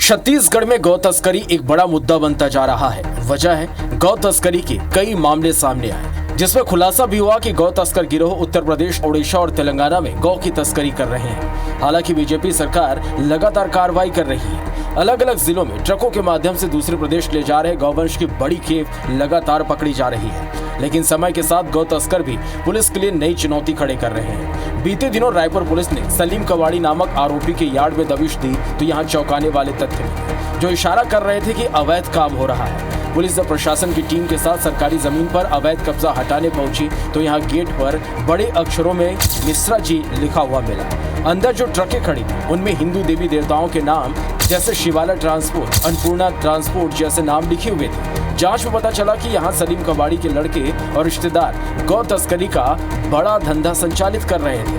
छत्तीसगढ़ में गौ तस्करी एक बड़ा मुद्दा बनता जा रहा है। वजह है गौ तस्करी के कई मामले सामने आए, जिसमें खुलासा भी हुआ कि गौ तस्कर गिरोह उत्तर प्रदेश, ओडिशा और तेलंगाना में गौ की तस्करी कर रहे हैं। हालांकि बीजेपी सरकार लगातार कार्रवाई कर रही है। अलग अलग जिलों में ट्रकों के माध्यम से दूसरे प्रदेश ले जा रहे गौवंश की बड़ी खेप लगातार पकड़ी जा रही है। लेकिन समय के साथ गौ तस्कर भी पुलिस के लिए नई चुनौती खड़े कर रहे हैं। बीते दिनों रायपुर पुलिस ने सलीम कवाड़ी नामक आरोपी के यार्ड में दबिश दी तो यहाँ चौंकाने वाले तथ्य मिले, जो इशारा कर रहे थे कि अवैध काम हो रहा है। पुलिस जब प्रशासन की टीम के साथ सरकारी जमीन पर अवैध कब्जा हटाने पहुंची तो यहाँ गेट पर बड़े अक्षरों में मिश्रा जी लिखा हुआ मिला। अंदर जो ट्रकें खड़ी थी उनमें हिंदू देवी देवताओं के नाम जैसे शिवाला ट्रांसपोर्ट, अन्नपूर्णा ट्रांसपोर्ट जैसे नाम लिखे हुए थे। जांच में पता चला कि यहाँ सलीम कवाड़ी के लड़के और रिश्तेदार गौ तस्करी का बड़ा धंधा संचालित कर रहे थे।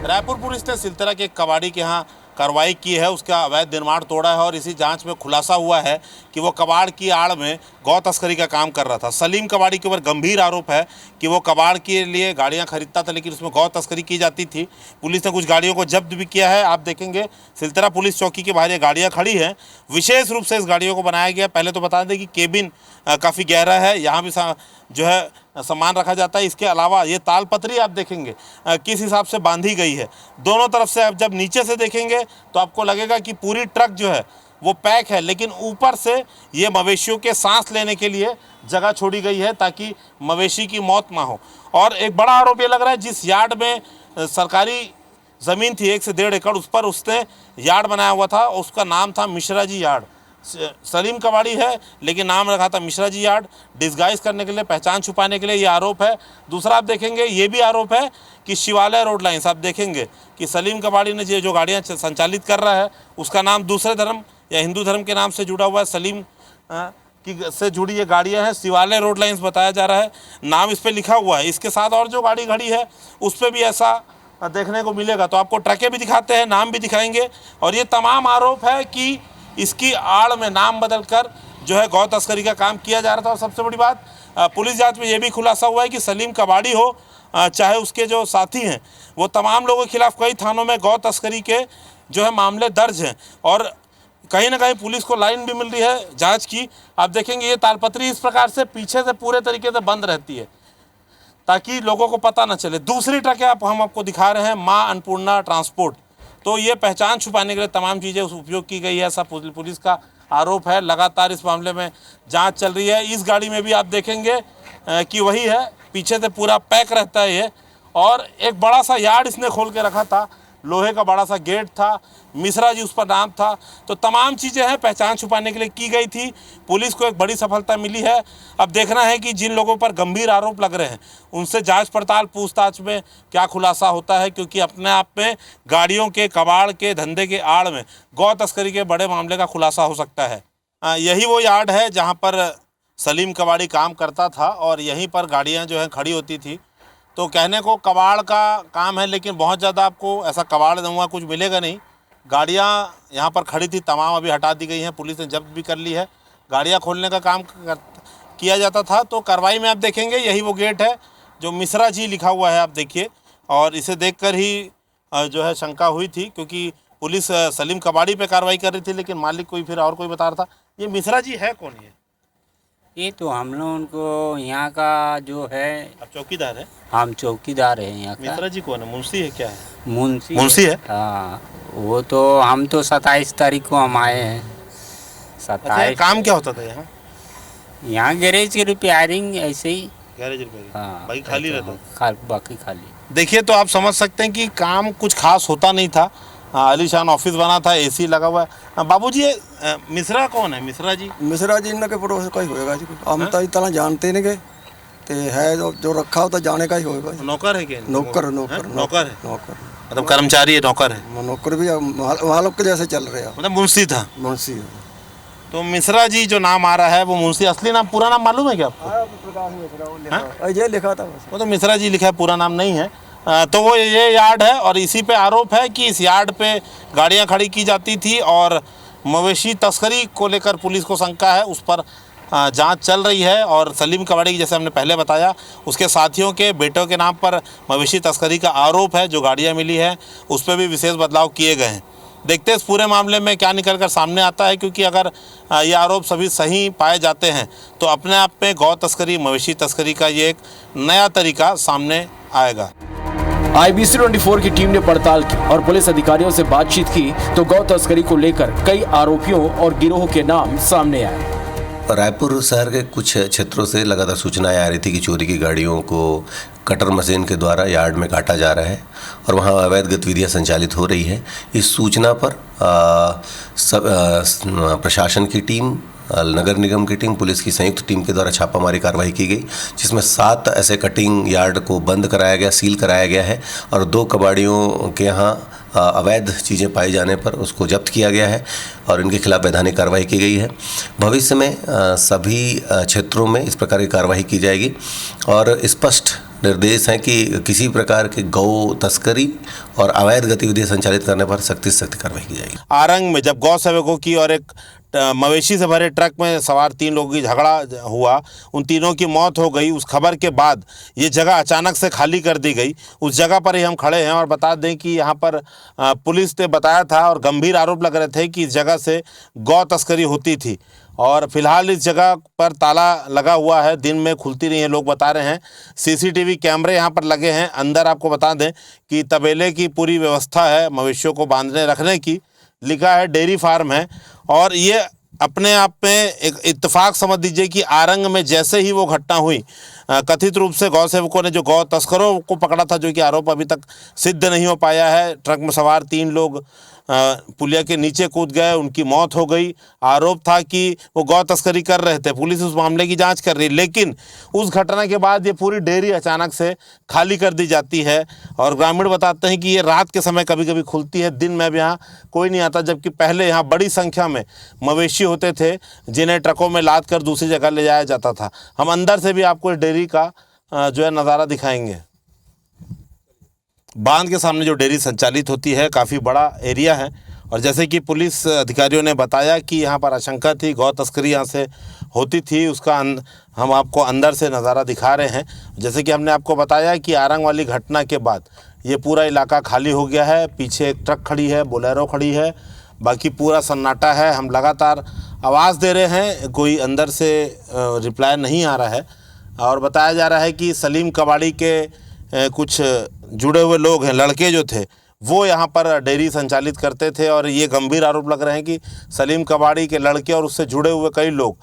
रायपुर पुलिस ने सिलतरा के कबाड़ी के यहाँ कार्रवाई की है, उसका अवैध निर्माण तोड़ा है और इसी जांच में खुलासा हुआ है कि वो कबाड़ की आड़ में गौ तस्करी का काम कर रहा था। सलीम कबाड़ी के ऊपर गंभीर आरोप है कि वो कबाड़ के लिए गाड़ियां खरीदता था, लेकिन उसमें गौ तस्करी की जाती थी। पुलिस ने कुछ गाड़ियों को जब्त भी किया है। आप देखेंगे सिलतरा पुलिस चौकी के बाहर ये गाड़ियाँ खड़ी हैं। विशेष रूप से इस गाड़ियों को बनाया गया। पहले तो बता दें कि केबिन काफ़ी गहरा है, यहाँ भी जो है सामान रखा जाता है। इसके अलावा ये तालपत्री आप देखेंगे किस हिसाब से बांधी गई है। दोनों तरफ से आप जब नीचे से देखेंगे तो आपको लगेगा कि पूरी ट्रक जो है वो पैक है, लेकिन ऊपर से ये मवेशियों के सांस लेने के लिए जगह छोड़ी गई है ताकि मवेशी की मौत ना हो। और एक बड़ा आरोप ये लग रहा है, जिस यार्ड में सरकारी ज़मीन थी 1 से 1.5 एकड़, उस पर उसने यार्ड बनाया हुआ था। उसका नाम था मिश्रा जी यार्ड। सलीम कवाड़ी है लेकिन नाम रखा था मिश्रा जी यार्ड। डिस्गाइज करने के लिए, पहचान छुपाने के लिए ये आरोप है। दूसरा आप देखेंगे ये भी आरोप है कि शिवालय रोड लाइन्स, आप देखेंगे कि सलीम कवाड़ी ने जो गाड़ियाँ संचालित कर रहा है उसका नाम दूसरे धर्म या हिंदू धर्म के नाम से जुड़ा हुआ है। सलीम की से जुड़ी ये गाड़ियाँ हैं। शिवालय रोड लाइन्स बताया जा रहा है, नाम इस पर लिखा हुआ है। इसके साथ और जो गाड़ी खड़ी है उस पर भी ऐसा देखने को मिलेगा। तो आपको ट्रकें भी दिखाते हैं, नाम भी दिखाएंगे। और ये तमाम आरोप है कि इसकी आड़ में नाम बदलकर जो है गौ तस्करी का काम किया जा रहा था। और सबसे बड़ी बात, पुलिस जांच में ये भी खुलासा हुआ है कि सलीम कवाड़ी हो चाहे उसके जो साथी हैं, वो तमाम लोगों के खिलाफ कई थानों में गौ तस्करी के जो है मामले दर्ज हैं। और कहीं ना कहीं पुलिस को लाइन भी मिल रही है जांच की। आप देखेंगे ये तालपत्री इस प्रकार से पीछे से पूरे तरीके से बंद रहती है ताकि लोगों को पता न चले। दूसरी ट्रकें हम आपको दिखा रहे हैं, माँ अन्नपूर्णा ट्रांसपोर्ट। तो ये पहचान छुपाने के लिए तमाम चीज़ें उपयोग की गई है, ऐसा पुलिस का आरोप है। लगातार इस मामले में जांच चल रही है। इस गाड़ी में भी आप देखेंगे कि वही है, पीछे से पूरा पैक रहता है ये। और एक बड़ा सा यार्ड इसने खोल के रखा था, लोहे का बड़ा सा गेट था, मिश्रा जी उस पर नाम था। तो तमाम चीज़ें हैं पहचान छुपाने के लिए की गई थी। पुलिस को एक बड़ी सफलता मिली है। अब देखना है कि जिन लोगों पर गंभीर आरोप लग रहे हैं उनसे जांच पड़ताल पूछताछ में क्या खुलासा होता है, क्योंकि अपने आप में गाड़ियों के कबाड़ के धंधे के आड़ में गौ तस्करी के बड़े मामले का खुलासा हो सकता है। यही वो यार्ड है जहाँ पर सलीम कवाड़ी काम करता था और यहीं पर गाड़ियाँ जो हैं खड़ी होती थी। तो कहने को कबाड़ का काम है, लेकिन बहुत ज़्यादा आपको ऐसा कबाड़ दूँगा कुछ मिलेगा नहीं। गाड़ियाँ यहाँ पर खड़ी थी, तमाम अभी हटा दी गई हैं, पुलिस ने जब्त भी कर ली है। गाड़ियाँ खोलने का काम किया जाता था। तो कार्रवाई में आप देखेंगे यही वो गेट है जो मिश्रा जी लिखा हुआ है, आप देखिए। और इसे देखकर ही जो है शंका हुई थी, क्योंकि पुलिस सलीम कबाड़ी पे कार्रवाई कर रही थी, लेकिन मालिक कोई फिर और कोई बता रहा था। ये मिश्रा जी है कौन? ये तो हम लोग उनको यहाँ का जो है, आप चौकीदार है? हम चौकीदार हैं यहाँ का। मिश्रा जी कौन है? मुंशी है क्या है? मुंशी है। हाँ, वो तो हम तो 27 तारीख को हम आए हैं। 27। काम क्या होता था यहाँ? यहाँ गैरेज की रिपेयरिंग, ऐसे ही गैरेज रिपेयरिंग। हाँ, बाकी खाली रहता? बाकी खाली। देखिए तो आप समझ सकते हैं कि काम कुछ खास होता नहीं था। आलीशान ऑफिस बना था, एसी लगा हुआ है। बाबूजी ये मिश्रा कौन है? मिश्रा जी इनका के पड़ोस का ही होएगा जी। हम तो इतना जानते नहीं गए, ते है जो रखा होता जाने का ही होएगा। नौकर है क्या? नौकर है। मतलब कर्मचारी है, नौकर है? नौकर भी वहाँ लोग के जैसे चल रहे हैं। मतलब मुंशी था? मुंशी। तो मिश्रा जी जो नाम आ रहा है वो मुंशी, असली नाम पूरा नाम मालूम है क्या आपको? ये लिखा था वो तो मिश्रा जी लिखा है, पूरा नाम नहीं है। तो वो ये यार्ड है और इसी पे आरोप है कि इस यार्ड पे गाड़ियां खड़ी की जाती थी और मवेशी तस्करी को लेकर पुलिस को शंका है, उस पर जांच चल रही है। और सलीम कवाड़ी की, जैसे हमने पहले बताया, उसके साथियों के बेटों के नाम पर मवेशी तस्करी का आरोप है। जो गाड़ियां मिली हैं उस पर भी विशेष बदलाव किए गए हैं। देखते हैं इस पूरे मामले में क्या निकल कर सामने आता है, क्योंकि अगर ये आरोप सभी सही पाए जाते हैं तो अपने आप में गौ तस्करी, मवेशी तस्करी का ये एक नया तरीका सामने आएगा। IBC 24 की टीम ने पड़ताल की और पुलिस अधिकारियों से बातचीत की तो गौ तस्करी को लेकर कई आरोपियों और गिरोह के नाम सामने आए। रायपुर शहर के कुछ क्षेत्रों से लगातार सूचनाएं आ रही थी कि चोरी की गाड़ियों को कटर मशीन के द्वारा यार्ड में काटा जा रहा है और वहां अवैध गतिविधियां संचालित हो रही है। इस सूचना पर प्रशासन की टीम, नगर निगम की टीम, पुलिस की संयुक्त टीम के द्वारा छापामारी कार्रवाई की गई, जिसमें 7 ऐसे कटिंग यार्ड को बंद कराया गया, सील कराया गया है और 2 कबाड़ियों के यहाँ अवैध चीज़ें पाए जाने पर उसको जब्त किया गया है और इनके खिलाफ वैधानिक कार्रवाई की गई है। भविष्य में सभी क्षेत्रों में इस प्रकार की कार्रवाई की जाएगी और स्पष्ट निर्देश हैं कि किसी प्रकार की गौ तस्करी और अवैध गतिविधियां संचालित करने पर सख्ती से सख्त कार्रवाई की जाएगी। आरंग में जब गौ सेवकों की और एक मवेशी से भरे ट्रक में सवार 3 लोगों की झगड़ा हुआ, उन तीनों की मौत हो गई, उस खबर के बाद ये जगह अचानक से खाली कर दी गई। उस जगह पर ही हम खड़े हैं और बता दें कि यहाँ पर पुलिस ने बताया था और गंभीर आरोप लग रहे थे कि इस जगह से गौ तस्करी होती थी और फिलहाल इस जगह पर ताला लगा हुआ है, दिन में खुलती नहीं है, लोग बता रहे हैं। CCTV कैमरे यहाँ पर लगे हैं। अंदर आपको बता दें कि तबेले की पूरी व्यवस्था है, मवेशियों को बांधने रखने की, लिखा है डेयरी फार्म है। और ये अपने आप में एक इत्तेफाक समझ दीजिए कि आरंग में जैसे ही वो घटना हुई, कथित रूप से गौ सेवकों ने जो गौ तस्करों को पकड़ा था, जो कि आरोप अभी तक सिद्ध नहीं हो पाया है, ट्रक में सवार 3 लोग पुलिया के नीचे कूद गए, उनकी मौत हो गई। आरोप था कि वो गौ तस्करी कर रहे थे, पुलिस उस मामले की जांच कर रही है, लेकिन उस घटना के बाद ये पूरी डेयरी अचानक से खाली कर दी जाती है। और ग्रामीण बताते हैं कि ये रात के समय कभी कभी खुलती है, दिन में भी यहाँ कोई नहीं आता, जबकि पहले यहाँ बड़ी संख्या में मवेशी होते थे जिन्हें ट्रकों में लाद कर दूसरी जगह ले जाया जाता था। हम अंदर से भी आपको इस डेयरी का जो है नज़ारा दिखाएंगे। बांध के सामने जो डेयरी संचालित होती है, काफ़ी बड़ा एरिया है और जैसे कि पुलिस अधिकारियों ने बताया कि यहाँ पर आशंका थी गौ तस्करी यहाँ से होती थी, उसका हम आपको अंदर से नज़ारा दिखा रहे हैं। जैसे कि हमने आपको बताया कि आरंग वाली घटना के बाद ये पूरा इलाका खाली हो गया है। पीछे एक ट्रक खड़ी है, बोलेरो खड़ी है, बाकी पूरा सन्नाटा है। हम लगातार आवाज़ दे रहे हैं, कोई अंदर से रिप्लाई नहीं आ रहा है। और बताया जा रहा है कि सलीम कबाड़ी के कुछ जुड़े हुए लोग हैं, लड़के जो थे वो यहाँ पर डेयरी संचालित करते थे और ये गंभीर आरोप लग रहे हैं कि सलीम कबाड़ी के लड़के और उससे जुड़े हुए कई लोग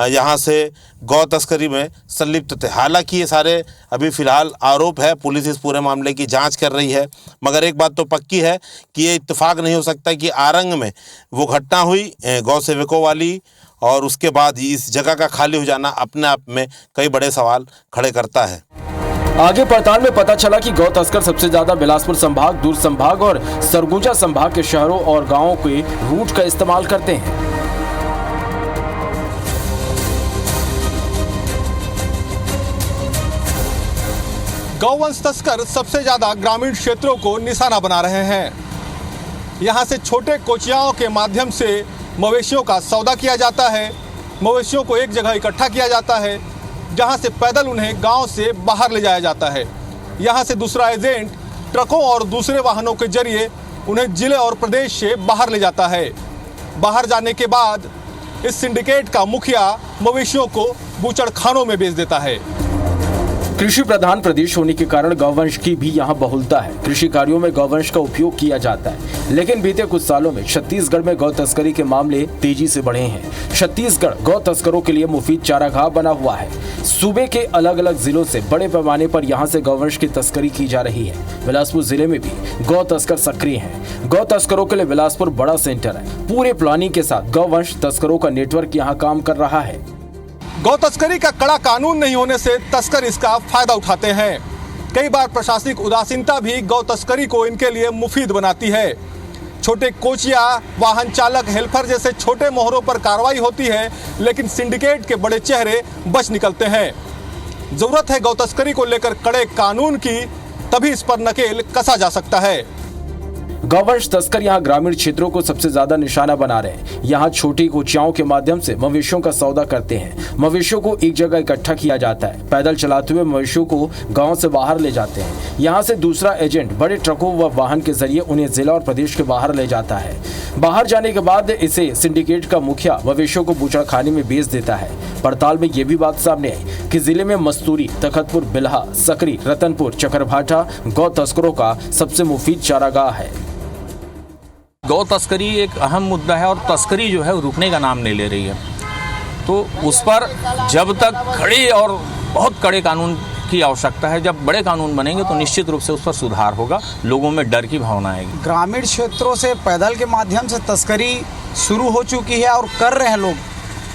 यहाँ से गौ तस्करी में संलिप्त थे। हालांकि ये सारे अभी फ़िलहाल आरोप है, पुलिस इस पूरे मामले की जांच कर रही है, मगर एक बात तो पक्की है कि ये इत्तेफाक नहीं हो सकता कि आरंग में वो घटना हुई गौ सेवकों वाली और उसके बाद इस जगह का खाली हो जाना अपने आप में कई बड़े सवाल खड़े करता है। आगे पड़ताल में पता चला कि गौ तस्कर सबसे ज्यादा बिलासपुर संभाग, दूर संभाग और सरगुजा संभाग के शहरों और गांवों के रूट का इस्तेमाल करते हैं। गौवंश तस्कर सबसे ज्यादा ग्रामीण क्षेत्रों को निशाना बना रहे हैं। यहां से छोटे कोचियाओं के माध्यम से मवेशियों का सौदा किया जाता है। मवेशियों को एक जगह इकट्ठा किया जाता है, जहां से पैदल उन्हें गांव से बाहर ले जाया जाता है। यहां से दूसरा एजेंट ट्रकों और दूसरे वाहनों के जरिए उन्हें जिले और प्रदेश से बाहर ले जाता है। बाहर जाने के बाद इस सिंडिकेट का मुखिया मवेशियों को बूचड़खानों में बेच देता है। कृषि प्रधान प्रदेश होने के कारण गौवंश की भी यहाँ बहुलता है। कृषि कार्यों में गौवंश का उपयोग किया जाता है, लेकिन बीते कुछ सालों में छत्तीसगढ़ में गौ तस्करी के मामले तेजी से बढ़े हैं। छत्तीसगढ़ गौ तस्करों के लिए मुफीद चारागाह बना हुआ है। सूबे के अलग अलग जिलों से बड़े पैमाने पर यहाँ से गौवंश की तस्करी की जा रही है। बिलासपुर जिले में भी गौ तस्कर सक्रिय हैं। गौ तस्करों के लिए बिलासपुर बड़ा सेंटर है। पूरे प्लानिंग के साथ गौवंश तस्करों का नेटवर्क यहाँ काम कर रहा है। गौ तस्करी का कड़ा कानून नहीं होने से तस्कर इसका फायदा उठाते हैं। कई बार प्रशासनिक उदासीनता भी गौ तस्करी को इनके लिए मुफीद बनाती है। छोटे कोचिया, वाहन चालक, हेल्पर जैसे छोटे मोहरों पर कार्रवाई होती है, लेकिन सिंडिकेट के बड़े चेहरे बच निकलते हैं। जरूरत है गौ तस्करी को लेकर कड़े कानून की, तभी इस पर नकेल कसा जा सकता है। गौवंश तस्कर यहाँ ग्रामीण क्षेत्रों को सबसे ज्यादा निशाना बना रहे हैं। यहाँ छोटी कोचियाओं के माध्यम से मवेशियों का सौदा करते हैं। मवेशियों को एक जगह इकट्ठा किया जाता है, पैदल चलाते हुए मवेशियों को गांव से बाहर ले जाते हैं। यहाँ से दूसरा एजेंट बड़े ट्रकों व वाहन के जरिए उन्हें जिला और प्रदेश के बाहर ले जाता है। बाहर जाने के बाद इसे सिंडिकेट का मुखिया मवेशियों को बूचड़खाने में बेच देता है। पड़ताल में ये भी बात सामने आई कि जिले में मस्तूरी, तखतपुर, बिल्हा, सकरी, रतनपुर, चकरभाठा गौ तस्करों का सबसे मुफीद चारागाह है। गौ तस्करी एक अहम मुद्दा है और तस्करी जो है वो रुकने का नाम नहीं ले रही है। तो उस पर जब तक कड़े और बहुत कड़े कानून की आवश्यकता है, जब बड़े कानून बनेंगे तो निश्चित रूप से उस पर सुधार होगा, लोगों में डर की भावना आएगी। ग्रामीण क्षेत्रों से पैदल के माध्यम से तस्करी शुरू हो चुकी है और कर रहे हैं लोग।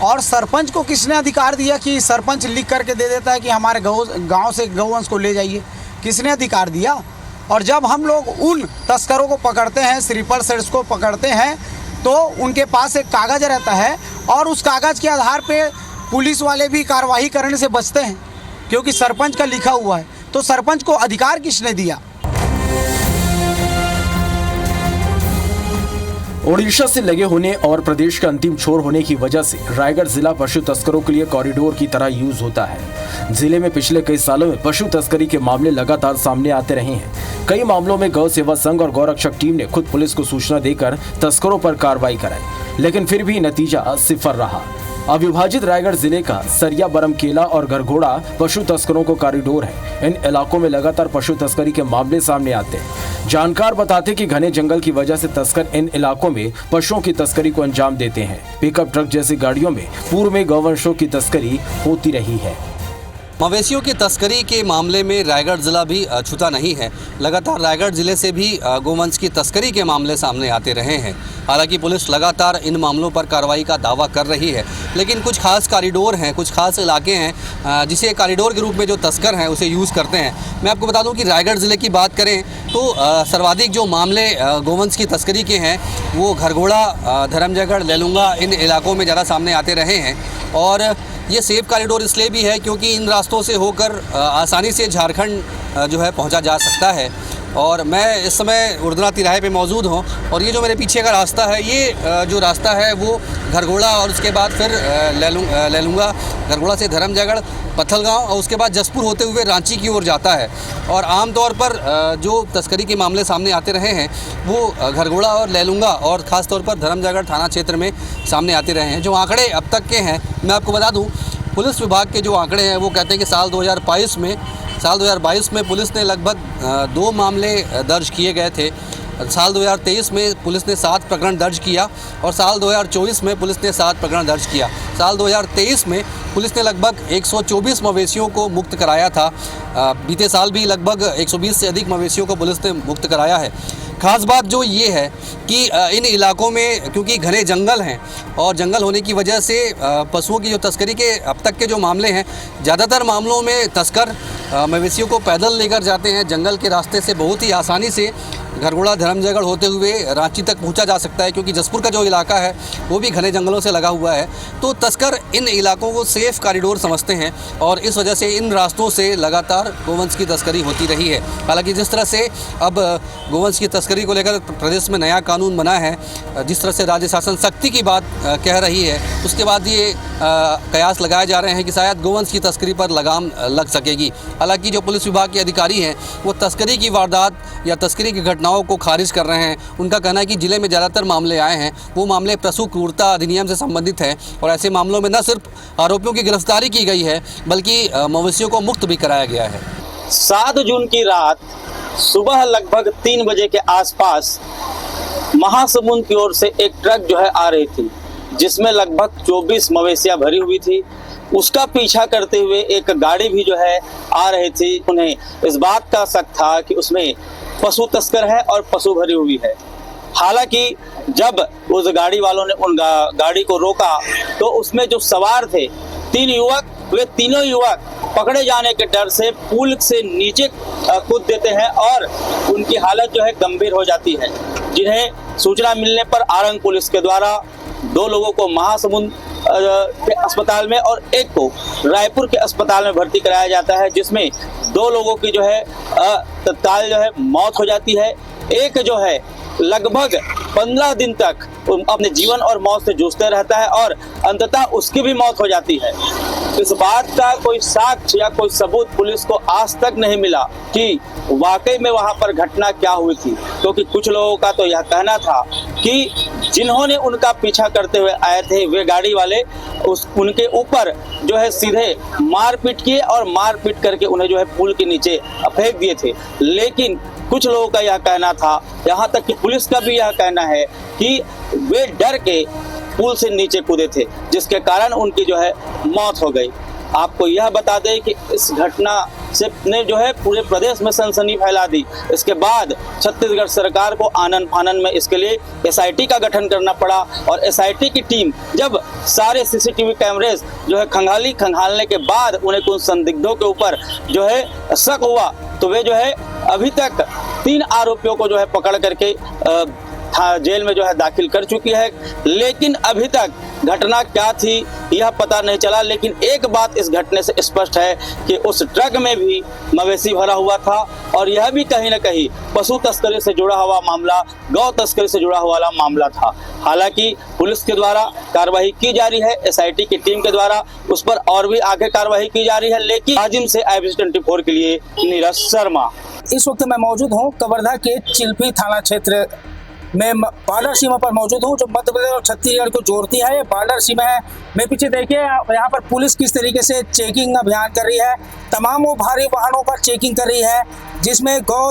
और सरपंच को किसने अधिकार दिया कि सरपंच लिख करके दे देता है कि हमारे गांव से गौवंश को ले जाइए? किसने अधिकार दिया? और जब हम लोग उन तस्करों को पकड़ते हैं, स्लीपर सेल्स को पकड़ते हैं, तो उनके पास एक कागज़ रहता है और उस कागज़ के आधार पे पुलिस वाले भी कार्रवाई करने से बचते हैं, क्योंकि सरपंच का लिखा हुआ है। तो सरपंच को अधिकार किसने दिया? ओडिशा से लगे होने और प्रदेश का अंतिम छोर होने की वजह से रायगढ़ जिला पशु तस्करों के लिए कॉरिडोर की तरह यूज होता है। जिले में पिछले कई सालों में पशु तस्करी के मामले लगातार सामने आते रहे हैं। कई मामलों में गौ सेवा संघ और गौरक्षक टीम ने खुद पुलिस को सूचना देकर तस्करों पर कार्रवाई कराई, लेकिन फिर भी नतीजा सिफर रहा। अविभाजित रायगढ़ जिले का सरिया, बरमकेला और गरघोड़ा पशु तस्करों को कॉरिडोर है। इन इलाकों में लगातार पशु तस्करी के मामले सामने आते हैं। जानकार बताते कि घने जंगल की वजह से तस्कर इन इलाकों में पशुओं की तस्करी को अंजाम देते हैं। पिकअप ट्रक जैसी गाड़ियों में पूर्व में गौवंशों की तस्करी होती रही है। मवेशियों की तस्करी के मामले में रायगढ़ जिला भी अछूता नहीं है। लगातार रायगढ़ जिले से भी गोवंश की तस्करी के मामले सामने आते रहे हैं। हालांकि पुलिस लगातार इन मामलों पर कार्रवाई का दावा कर रही है, लेकिन कुछ खास कॉरिडोर हैं, कुछ खास इलाके हैं जिसे कॉरिडोर के रूप में जो तस्कर हैं उसे यूज़ करते हैं। मैं आपको बता दूं कि रायगढ़ ज़िले की बात करें तो सर्वाधिक जो मामले गोवंश की तस्करी के हैं वो घरघोड़ा, धर्मजयगढ़, लेलुंगा इन इलाकों में ज़्यादा सामने आते रहे हैं। और ये सेफ कॉरिडोर इसलिए भी है क्योंकि इन रास्तों से होकर आसानी से झारखंड जो है पहुंचा जा सकता है। और मैं इस समय उर्दना तिराहे पे मौजूद हूं और ये जो मेरे पीछे का रास्ता है, ये जो रास्ता है वो घरघोड़ा और उसके बाद फिर लेलुंगा, घरघोड़ा से धर्मजयगढ़, पत्थलगांव और उसके बाद जसपुर होते हुए रांची की ओर जाता है। और आमतौर पर जो तस्करी के मामले सामने आते रहे हैं वो घरघोड़ा और लेलुंगा और ख़ास तौर पर धर्मजयगढ़ थाना क्षेत्र में सामने आते रहे हैं। जो आंकड़े अब तक के हैं मैं आपको बता दूं, पुलिस विभाग के जो आंकड़े हैं वो कहते हैं कि साल 2022 में पुलिस ने लगभग 2 मामले दर्ज किए गए थे। साल 2023 में पुलिस ने 7 प्रकरण दर्ज किया और साल 2024 में पुलिस ने 7 प्रकरण दर्ज किया। साल 2023 में पुलिस ने लगभग 124 मवेशियों को मुक्त कराया था। बीते साल भी लगभग 120 से अधिक मवेशियों को पुलिस ने मुक्त कराया है। खास बात जो ये है कि इन इलाकों में क्योंकि घने जंगल हैं और जंगल होने की वजह से पशुओं की जो तस्करी के अब तक के जो मामले हैं, ज़्यादातर मामलों में तस्कर मवेशियों को पैदल लेकर जाते हैं। जंगल के रास्ते से बहुत ही आसानी से घरघोड़ा, धर्मजयगढ़ होते हुए रांची तक पहुंचा जा सकता है, क्योंकि जसपुर का जो इलाका है वो भी घने जंगलों से लगा हुआ है। तो तस्कर इन इलाकों को सेफ कॉरिडोर समझते हैं और इस वजह से इन रास्तों से लगातार गोवंश की तस्करी होती रही है। हालांकि जिस तरह से अब गोवंश की तस्करी को लेकर प्रदेश में नया कानून बना है, जिस तरह से राज्य शासन सख्ती की बात कह रही है, उसके बाद ये कयास लगाए जा रहे हैं कि शायद गोवंश की तस्करी पर लगाम लग सकेगी। हालांकि जो पुलिस विभाग के अधिकारी हैं वो तस्करी की वारदात या तस्करी की घटनाओं को खारिज कर रहे हैं। उनका कहना है कि जिले में ज़्यादातर मामले आए हैं वो मामले पशु क्रूरता अधिनियम से संबंधित हैं और ऐसे मामलों में न सिर्फ आरोपियों की गिरफ्तारी की गई है बल्कि मवेशियों को मुक्त भी कराया गया है। 7 जून की रात सुबह लगभग 3 बजे के आसपास महासमुंद की ओर से एक ट्रक जो है आ रही थी, जिसमें लगभग 24 मवेशियां भरी हुई थी। उसका पीछा करते हुए एक गाड़ी भी जो है आ रही थी। उन्हें इस बात का शक था कि उसमें पशु तस्कर है और पशु भरी हुई है। हालांकि जब उस गाड़ी वालों ने उन गाड़ी को रोका तो उसमें जो सवार थे 3 युवक, वे तीनों युवक पकड़े जाने के डर से पुल से नीचे कूद देते हैं और उनकी हालत जो है गंभीर हो जाती है, जिन्हें सूचना मिलने पर आरंग पुलिस के द्वारा 2 लोगों को महासमुंद के अस्पताल में और एक को रायपुर के अस्पताल में भर्ती कराया जाता है, जिसमें 2 लोगों की जो है तत्काल जो है मौत हो जाती है। एक जो है लगभग 15 दिन तक अपने जीवन और मौत से जूझते रहता है और अंततः उसकी भी मौत हो जाती है। इस बात का कोई साक्ष्य या कोई सबूत पुलिस को आज तक नहीं मिला कि वाकई में वहां पर घटना क्या हुई थी, क्योंकि कुछ लोगों का तो यह कहना था कि जिन्होंने उनका पीछा करते हुए आए थे वे गाड़ी वाले उनके ऊपर जो है सीधे मारपीट किए और मारपीट करके उन्हें जो है पुल के नीचे फेंक दिए थे। लेकिन कुछ लोगों का यह कहना था, यहाँ तक कि पुलिस का भी यह कहना है कि वे डर के पुल से नीचे कूदे थे, जिसके कारण उनकी जो है मौत हो गई। आपको यह बता दें कि इस घटना से ने जो है पूरे प्रदेश में सनसनी फैला दी। इसके बाद छत्तीसगढ़ सरकार को आनन फानन में इसके लिए एसआईटी का गठन करना पड़ा और एसआईटी की टीम जब सारे सीसीटीवी कैमरेज जो है खंगालने के बाद उन्हें कुछ संदिग्धों के ऊपर जो है शक हुआ, तो वे जो है अभी तक 3 आरोपियों को जो है पकड़ करके जेल में जो है दाखिल कर चुकी है। लेकिन अभी तक घटना क्या थी यह पता नहीं चला। लेकिन एक बात इस घटने से स्पष्ट है कि उस ट्रक में भी मवेशी भरा हुआ था और यह भी कहीं न कहीं पशु तस्करी से जुड़ा हुआ मामला, गौ तस्करी से जुड़ा हुआ मामला था। हालांकि पुलिस के द्वारा कार्रवाई की जा रही है, एसआईटी की टीम के द्वारा उस पर और भी आगे कार्रवाई की जा रही है। लेकिन आजिम से IBC 24 के लिए नीरज शर्मा। इस वक्त मैं मौजूद हूँ कवर्धा के चिल्फी थाना क्षेत्र में, बॉर्डर सीमा पर मौजूद हूँ जो मध्य प्रदेश और छत्तीसगढ़ को जोड़ती है। ये बॉर्डर सीमा है। मैं पीछे देखिए यहाँ पर पुलिस किस तरीके से चेकिंग अभियान कर रही है। तमाम वो भारी वाहनों पर चेकिंग कर रही है जिसमें गौ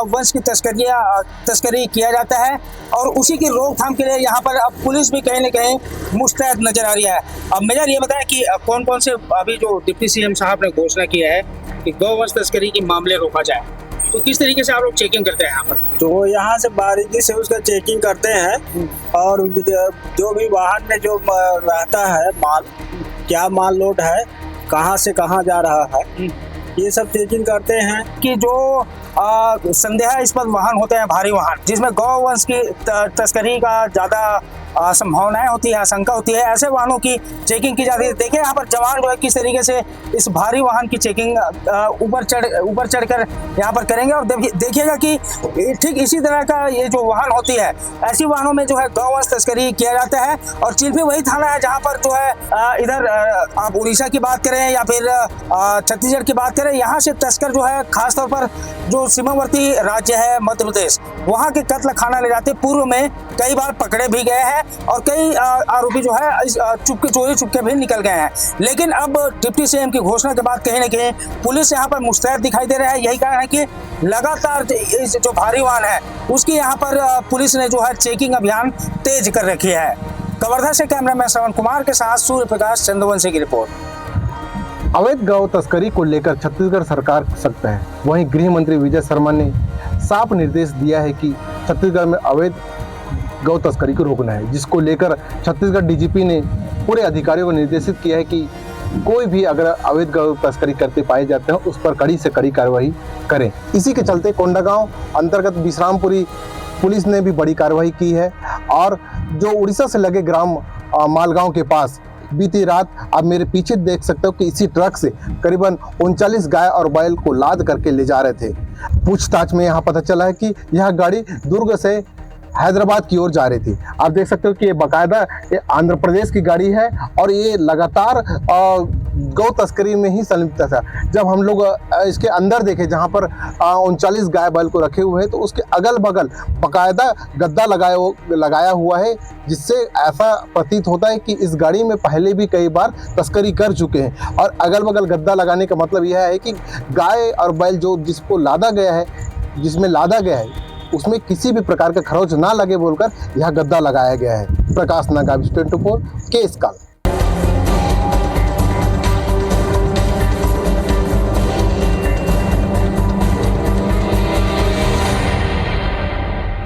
वंश की तस्करी किया जाता है और उसी की रोकथाम के लिए यहाँ पर अब पुलिस भी कहीं न कहीं मुस्तैद नजर आ रही है। अब मेजर ये बताया कि कौन कौन से अभी जो डिप्टी CM साहब ने घोषणा की है कि गौ वंश तस्करी के मामले रोका जाए, तो किस तरीके से आप लोग चेकिंग करते हैं यहाँ पर? तो यहाँ से बारीकी से उसका चेकिंग करते हैं और जो भी वाहन में जो रहता है माल, क्या माल लोड है, कहाँ से कहाँ जा रहा है, ये सब चेकिंग करते हैं। कि जो संदेहास्पद वाहन होते हैं, भारी वाहन जिसमें गौ वंश की तस्करी का ज़्यादा संभावनाएं होती है, आशंका होती है, ऐसे वाहनों की चेकिंग की जाती है। देखिए यहाँ पर जवान जो है किस तरीके से इस भारी वाहन की चेकिंग ऊपर चढ़कर यहाँ पर करेंगे और देखिएगा कि ठीक इसी तरह का ये जो वाहन होती है, ऐसी वाहनों में जो है गौवंश तस्करी किया जाता है। और चिल्फी वही थाना है जहाँ पर जो है इधर आप उड़ीसा की बात करें या फिर छत्तीसगढ़ की बात करें, यहाँ से तस्कर जो है खासतौर पर जो सीमावर्ती राज्य है मध्य प्रदेश, वहाँ के कत्ल खाना ले जाते। पूर्व में कई बार पकड़े भी गए हैं और कई आरोपी जो है चोरी चुपके भी निकल गए हैं। लेकिन अब डिप्टी CM की घोषणा के बाद कहीं न कहीं पुलिस यहाँ पर मुस्तैद दिखाई दे रहा है। यही कारण है कि लगातार जो भारी वाहन है उसकी यहाँ पर पुलिस ने जो है चेकिंग अभियान तेज कर रखी है। कवर्धा से कैमरामैन श्रवण कुमार के साथ सूर्य प्रकाश चंद्रवंशी की रिपोर्ट। अवैध गौ तस्करी को लेकर छत्तीसगढ़ सरकार सख्त है। वहीं गृह मंत्री विजय शर्मा ने साफ निर्देश दिया है कि छत्तीसगढ़ में अवैध गौ तस्करी को रोकना है, जिसको लेकर छत्तीसगढ़ DGP ने पूरे अधिकारियों को निर्देशित किया है कि कोई भी अगर अवैध गौ तस्करी करते पाए जाते हैं उस पर कड़ी से कड़ी कार्रवाई करें। इसी के चलते कोंडागांव अंतर्गत विश्रामपुरी पुलिस ने भी बड़ी कार्रवाई की है और जो उड़ीसा से लगे ग्राम मालगांव के पास बीती रात आप मेरे पीछे देख सकते हो कि इसी ट्रक से करीबन 39 गाय और बैल को लाद करके ले जा रहे थे। पूछताछ में यहाँ पता चला है कि यह गाड़ी दुर्ग से हैदराबाद की ओर जा रही थी। आप देख सकते हो कि ये बाकायदा ये आंध्र प्रदेश की गाड़ी है और ये लगातार गौ तस्करी में ही संलिप्त था। जब हम लोग इसके अंदर देखे जहाँ पर 39 गाय बैल को रखे हुए हैं तो उसके अगल बगल बाकायदा गद्दा लगाया हुआ है, जिससे ऐसा प्रतीत होता है कि इस गाड़ी में पहले भी कई बार तस्करी कर चुके हैं। और अगल बगल गद्दा लगाने का मतलब यह है कि गाय और बैल जिसमें लादा गया है उसमें किसी भी प्रकार का खरोच ना लगे बोलकर यह गद्दा लगाया गया है। प्रकाश नागा, IBC 24 केस काल।